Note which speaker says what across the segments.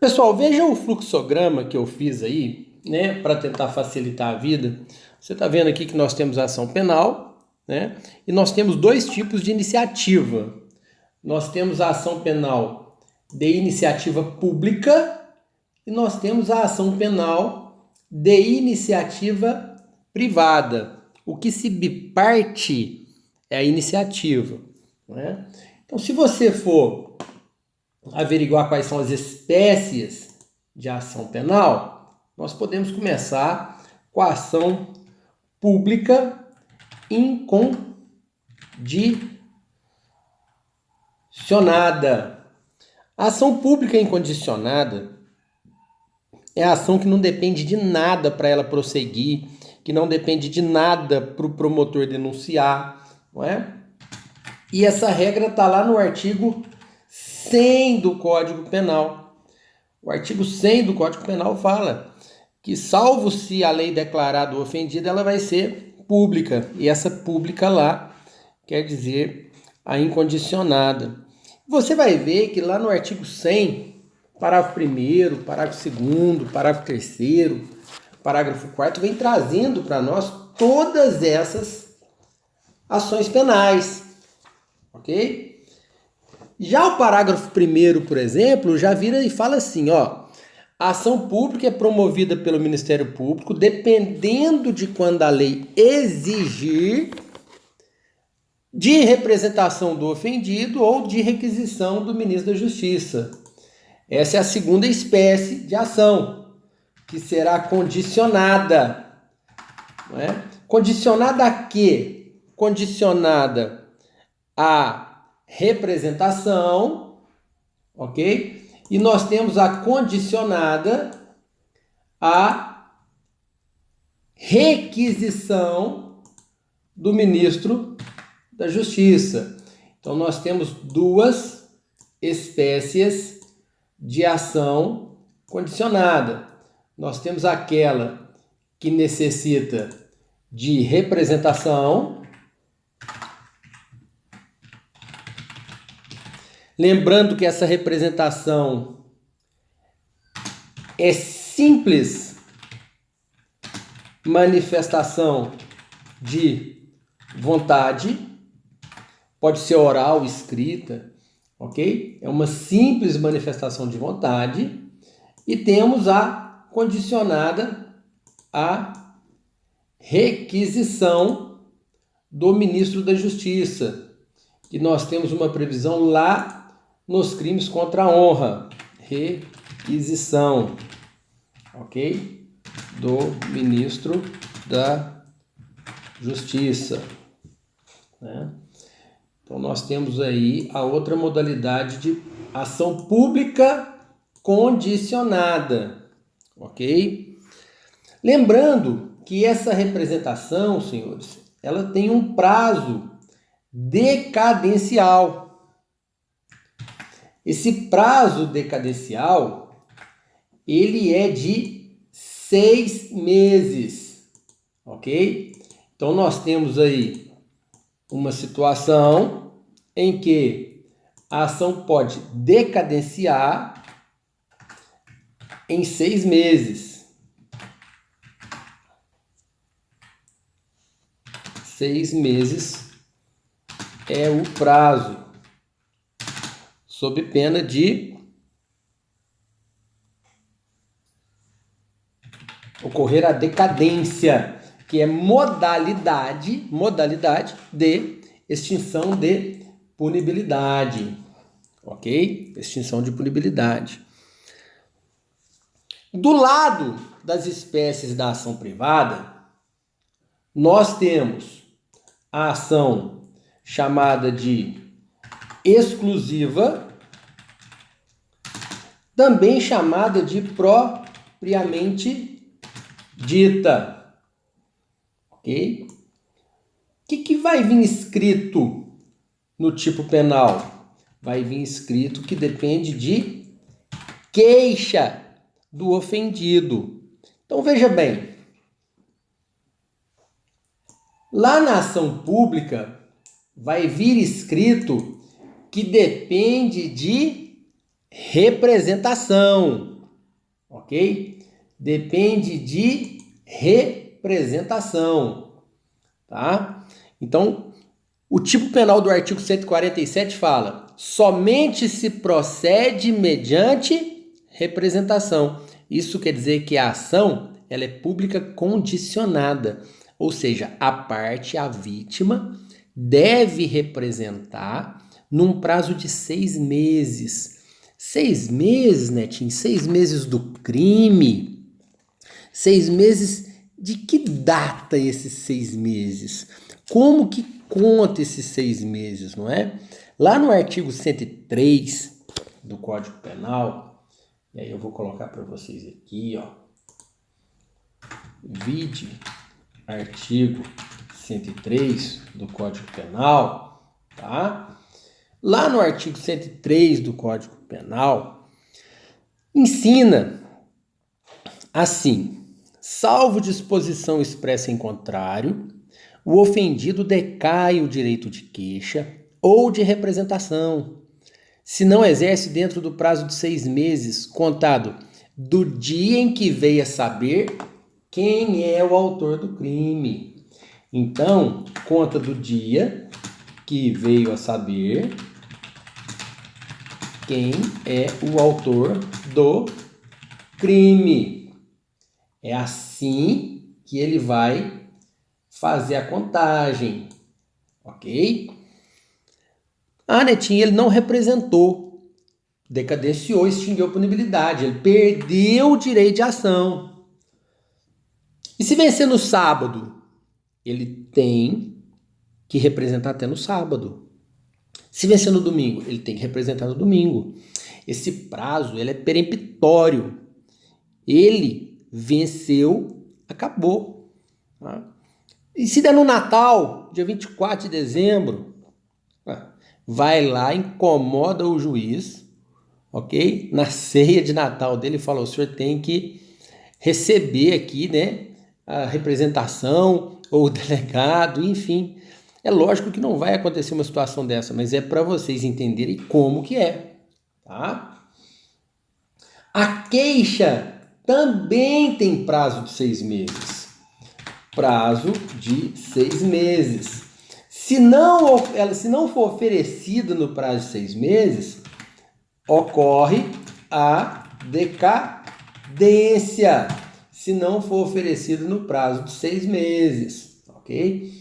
Speaker 1: Pessoal, veja o fluxograma que eu fiz aí, né, para tentar facilitar a vida. Você está vendo aqui que nós temos a ação penal, né, e nós temos dois tipos de iniciativa. Nós temos a ação penal de iniciativa pública e nós temos a ação penal de iniciativa privada. O que se biparte é a iniciativa, né? Então, se você for averiguar quais são as espécies de ação penal, nós podemos começar com a ação pública incondicionada. A ação pública incondicionada é a ação que não depende de nada para ela prosseguir, que não depende de nada para o promotor denunciar, não é? E essa regra está lá no artigo 100 do Código Penal. O artigo 100 do Código Penal fala que, salvo se a lei declarar do ofendido, ela vai ser pública. E essa pública lá quer dizer a incondicionada. Você vai ver que lá no artigo 100, parágrafo 1º, parágrafo 2º, parágrafo 3º, parágrafo 4º, vem trazendo para nós todas essas ações penais, ok? Já o parágrafo 1º, por exemplo, já vira e fala assim, ó: a ação pública é promovida pelo Ministério Público, dependendo de quando a lei exigir, de representação do ofendido ou de requisição do ministro da Justiça. Essa é a segunda espécie de ação, que será condicionada. Não é? Condicionada a quê? Condicionada a representação, ok? E nós temos a condicionada a requisição do ministro da Justiça. Então nós temos duas espécies de ação condicionada. Nós temos aquela que necessita de representação. Lembrando que essa representação é simples manifestação de vontade, pode ser oral, escrita, ok? É uma simples manifestação de vontade. E temos a condicionada à requisição do ministro da Justiça, que nós temos uma previsão lá nos crimes contra a honra, requisição, ok? Do ministro da Justiça, né? Então nós temos aí a outra modalidade de ação pública condicionada, ok? Lembrando que essa representação, senhores, ela tem um prazo decadencial. Esse prazo decadencial, ele é de 6 meses, ok? Então nós temos aí uma situação em que a ação pode decadenciar em 6 meses. 6 meses é o prazo, sob pena de ocorrer a decadência, que é modalidade de extinção de punibilidade, ok? Extinção de punibilidade. Do lado das espécies da ação privada, nós temos a ação chamada de exclusiva, também chamada de propriamente dita, ok? O que vai vir escrito no tipo penal? Vai vir escrito que depende de queixa do ofendido. Então veja bem, lá na ação pública vai vir escrito que depende de representação, ok? Depende de representação, tá? Então, o tipo penal do artigo 147 fala: somente se procede mediante representação. Isso quer dizer que a ação ela é pública condicionada, ou seja, a parte, a vítima, deve representar num prazo de 6 meses. 6 meses, Netinho? 6 meses do crime? 6 meses de que data esses 6 meses? Como que conta esses 6 meses, não é? Lá no artigo 103 do Código Penal, e aí eu vou colocar para vocês aqui, ó. Vide artigo 103 do Código Penal, tá? Lá no artigo 103 do Código Penal, ensina assim: salvo disposição expressa em contrário, o ofendido decai o direito de queixa ou de representação, se não exerce dentro do prazo de 6 meses, contado do dia em que veio a saber quem é o autor do crime. Então, conta do dia que veio a saber quem é o autor do crime. É assim que ele vai fazer a contagem, ok? Ah, Netinho, ele não representou, decadenciou, extinguiu a punibilidade, ele perdeu o direito de ação. E se vencer no sábado? Ele tem que representar até no sábado. Se vencer no domingo, ele tem que representar no domingo. Esse prazo ele é peremptório. Ele venceu, acabou. Tá? E se der no Natal, dia 24 de dezembro, vai lá, incomoda o juiz, ok? Na ceia de Natal dele, fala: o senhor tem que receber aqui, né, a representação ou o delegado, enfim. É lógico que não vai acontecer uma situação dessa, mas é para vocês entenderem como que é, tá? A queixa também tem prazo de 6 meses. Prazo de 6 meses. Se não for oferecida no prazo de 6 meses, ocorre a decadência. Se não for oferecido no prazo de 6 meses, ok?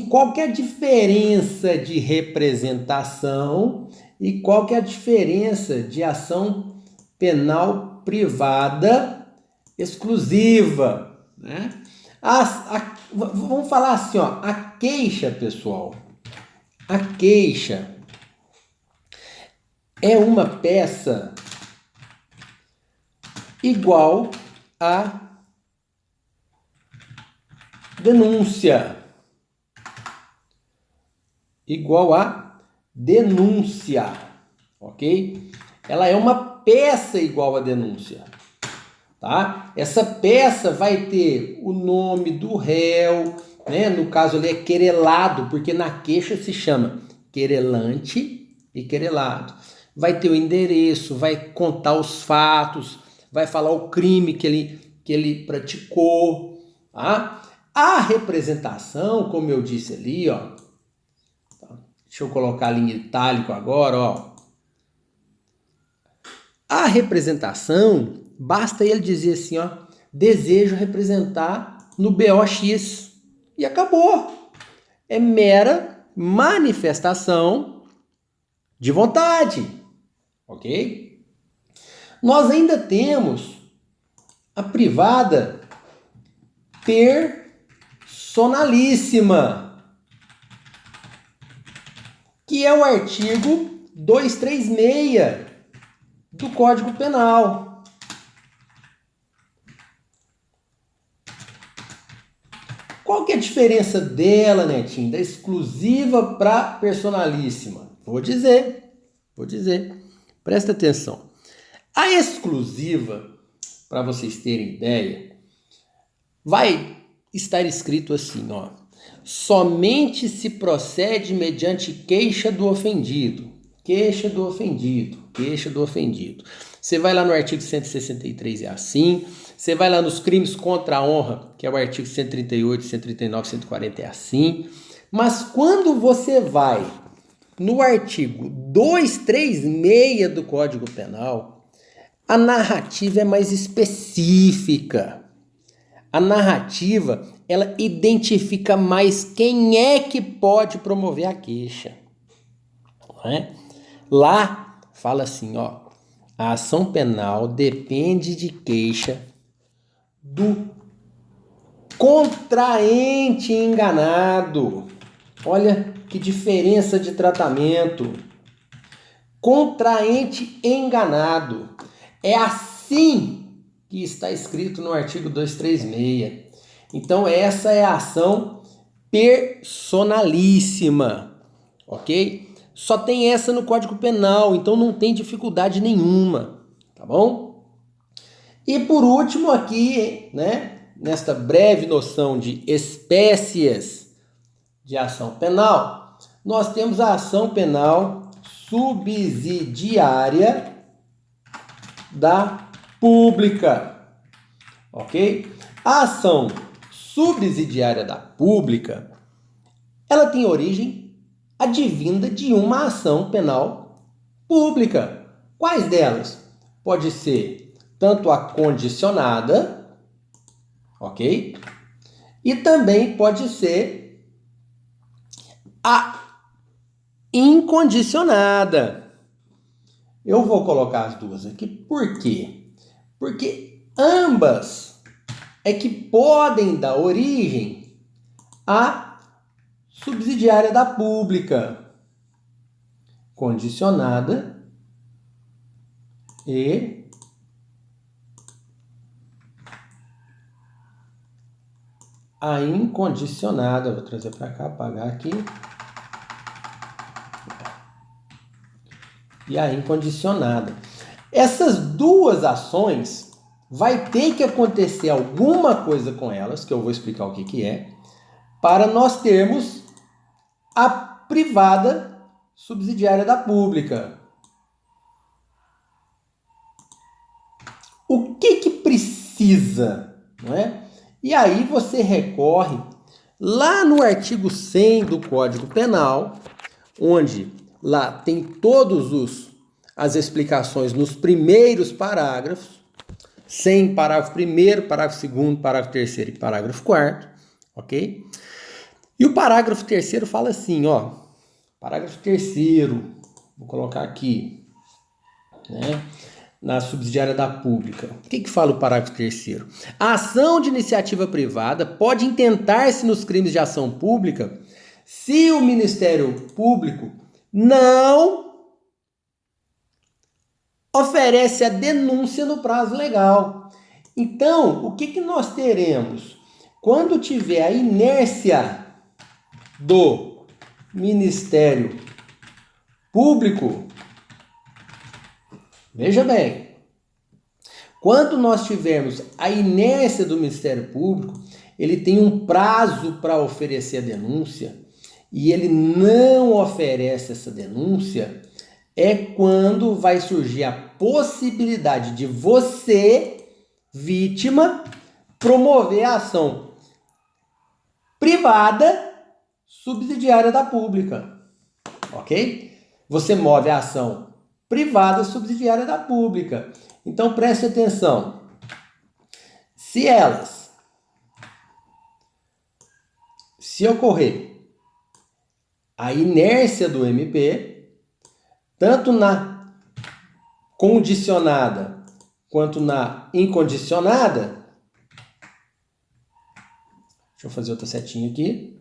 Speaker 1: Qual que é a diferença de representação e qual que é a diferença de ação penal privada exclusiva, né? Vamos falar assim, ó, a queixa, pessoal, a queixa é uma peça igual à denúncia. Igual a denúncia, ok? Ela é uma peça igual a denúncia, tá? Essa peça vai ter o nome do réu, né? No caso ali é querelado, porque na queixa se chama querelante e querelado. Vai ter o endereço, vai contar os fatos, vai falar o crime que ele praticou, tá? A representação, como eu disse ali, ó, deixa eu colocar ali em itálico agora, ó. A representação, basta ele dizer assim, ó, desejo representar no BOX e acabou. É mera manifestação de vontade, ok? Nós ainda temos a privada personalíssima, que é o artigo 236 do Código Penal. Qual que é a diferença dela, Netinho, da exclusiva para personalíssima? Vou dizer. Presta atenção. A exclusiva, para vocês terem ideia, vai estar escrito assim, ó: somente se procede mediante queixa do ofendido. Queixa do ofendido, queixa do ofendido. Você vai lá no artigo 163 é assim. Você vai lá nos crimes contra a honra, que é o artigo 138, 139, 140 é assim. Mas quando você vai no artigo 236 do Código Penal, a narrativa é mais específica. A narrativa, ela identifica mais quem é que pode promover a queixa. Não é? Lá fala assim, ó, a ação penal depende de queixa do contraente enganado. Olha que diferença de tratamento. Contraente enganado. É assim que está escrito no artigo 236. Então essa é a ação personalíssima, ok? Só tem essa no Código Penal, então não tem dificuldade nenhuma, tá bom? E por último aqui, né, nesta breve noção de espécies de ação penal, nós temos a ação penal subsidiária da pública, ok? A ação subsidiária da pública, ela tem origem advinda de uma ação penal pública. Quais delas? Pode ser tanto a condicionada, ok? E também pode ser a incondicionada. Eu vou colocar as duas aqui. Por quê? Porque ambas é que podem dar origem à subsidiária da pública, condicionada e a incondicionada. Vou trazer para cá, apagar aqui. E a incondicionada. Essas duas ações vai ter que acontecer alguma coisa com elas, que eu vou explicar o que é, para nós termos a privada subsidiária da pública. O que precisa, não é? E aí você recorre lá no artigo 100 do Código Penal, onde lá tem as explicações nos primeiros parágrafos, 100, parágrafo 1º, parágrafo 2º, parágrafo 3º e parágrafo 4º, ok? E o parágrafo 3º fala assim, ó, parágrafo 3º, vou colocar aqui, né, na subsidiária da pública. O que fala o parágrafo 3º? A ação de iniciativa privada pode intentar-se nos crimes de ação pública se o Ministério Público não oferece a denúncia no prazo legal. Então, o que nós teremos? Quando tiver a inércia do Ministério Público, veja bem, quando nós tivermos a inércia do Ministério Público, ele tem um prazo para oferecer a denúncia e ele não oferece essa denúncia, é quando vai surgir a possibilidade de você, vítima, promover a ação privada subsidiária da pública, ok? Você move a ação privada subsidiária da pública. Então preste atenção. Se ocorrer a inércia do MP, tanto na condicionada quanto na incondicionada, deixa eu fazer outra setinha aqui.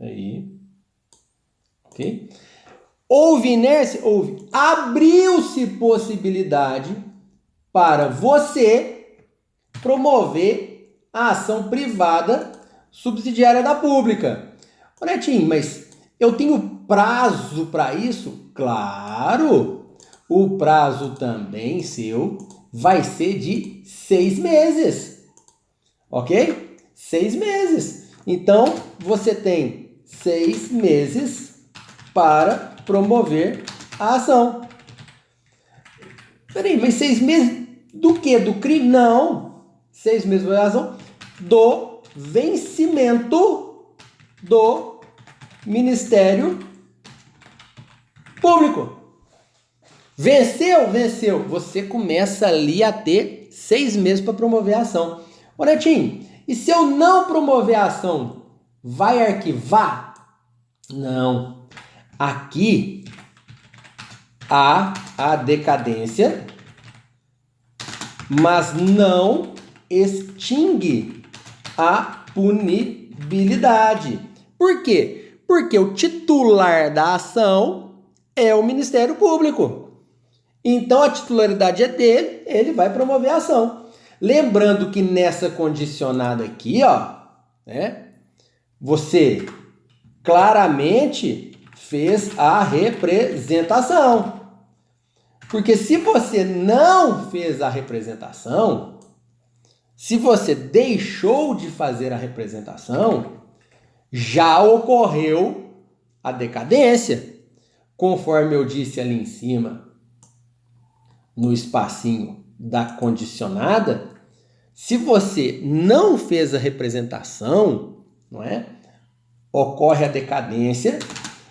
Speaker 1: Aí. Ok? Houve inércia? Houve. Abriu-se possibilidade para você promover a ação privada subsidiária da pública. Ô Netinho, mas eu tenho prazo para isso? Claro! O prazo também seu vai ser de 6 meses. Ok? 6 meses. Então, você tem 6 meses para promover a ação. Peraí, mas 6 meses do quê? Do crime? Não. 6 meses para a ação do vencimento do Ministério Público. Venceu? Venceu. Você começa ali a ter 6 meses para promover a ação. Ô Netinho, e se eu não promover a ação, vai arquivar? Não. Aqui há a decadência, mas não extingue a punibilidade. Por quê? Porque o titular da ação é o Ministério Público. Então a titularidade é dele, ele vai promover a ação. Lembrando que nessa condicionada aqui, ó, né, você claramente fez a representação. Porque se você não fez a representação, se você deixou de fazer a representação, já ocorreu a decadência. Conforme eu disse ali em cima, no espacinho da condicionada, se você não fez a representação, não é? Ocorre a decadência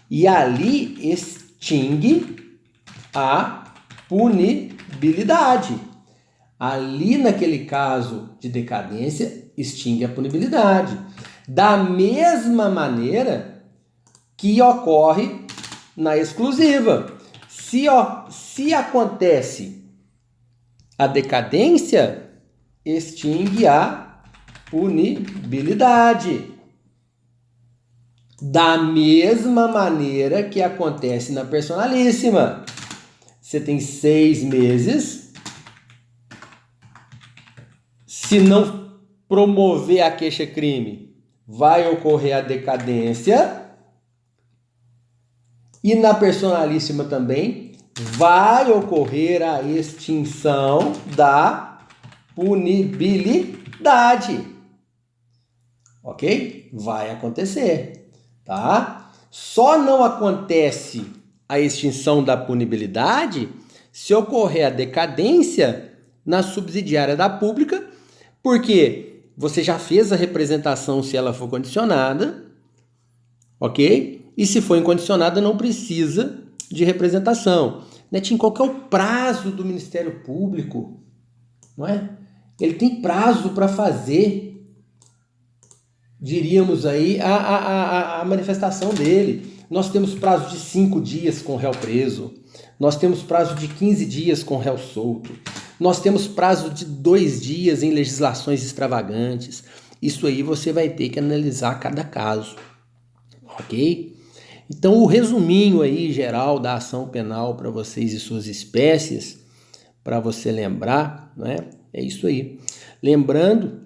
Speaker 1: e ali extingue a punibilidade. Ali, naquele caso de decadência, extingue a punibilidade. Da mesma maneira que ocorre na exclusiva. Se acontece a decadência, extingue a punibilidade. Da mesma maneira que acontece na personalíssima. Você tem 6 meses. Se não promover a queixa-crime, vai ocorrer a decadência. E na personalíssima também vai ocorrer a extinção da punibilidade. Ok? Vai acontecer, tá? Só não acontece a extinção da punibilidade se ocorrer a decadência na subsidiária da pública, porque você já fez a representação se ela for condicionada, ok? E se for incondicionada, não precisa de representação. Netinho, qual que é o prazo do Ministério Público? Não é? Ele tem prazo para fazer, diríamos aí, a manifestação dele. Nós temos prazo de 5 dias com o réu preso. Nós temos prazo de 15 dias com o réu solto. Nós temos prazo de 2 dias em legislações extravagantes. Isso aí você vai ter que analisar cada caso. Ok? Então, o resuminho aí geral da ação penal para vocês e suas espécies, para você lembrar, né? É isso aí. Lembrando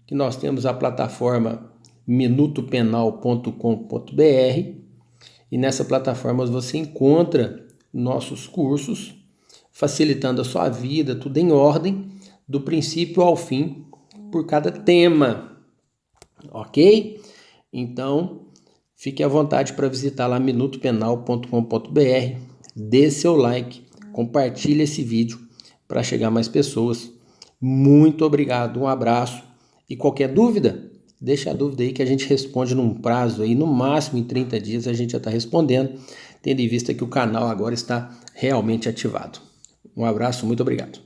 Speaker 1: que nós temos a plataforma minutopenal.com.br e nessa plataforma você encontra nossos cursos, facilitando a sua vida, tudo em ordem, do princípio ao fim, por cada tema. Ok? Então, fique à vontade para visitar lá minutopenal.com.br, dê seu like, compartilhe esse vídeo para chegar a mais pessoas. Muito obrigado, um abraço e qualquer dúvida, deixa a dúvida aí que a gente responde num prazo aí, no máximo em 30 dias a gente já está respondendo, tendo em vista que o canal agora está realmente ativado. Um abraço, muito obrigado.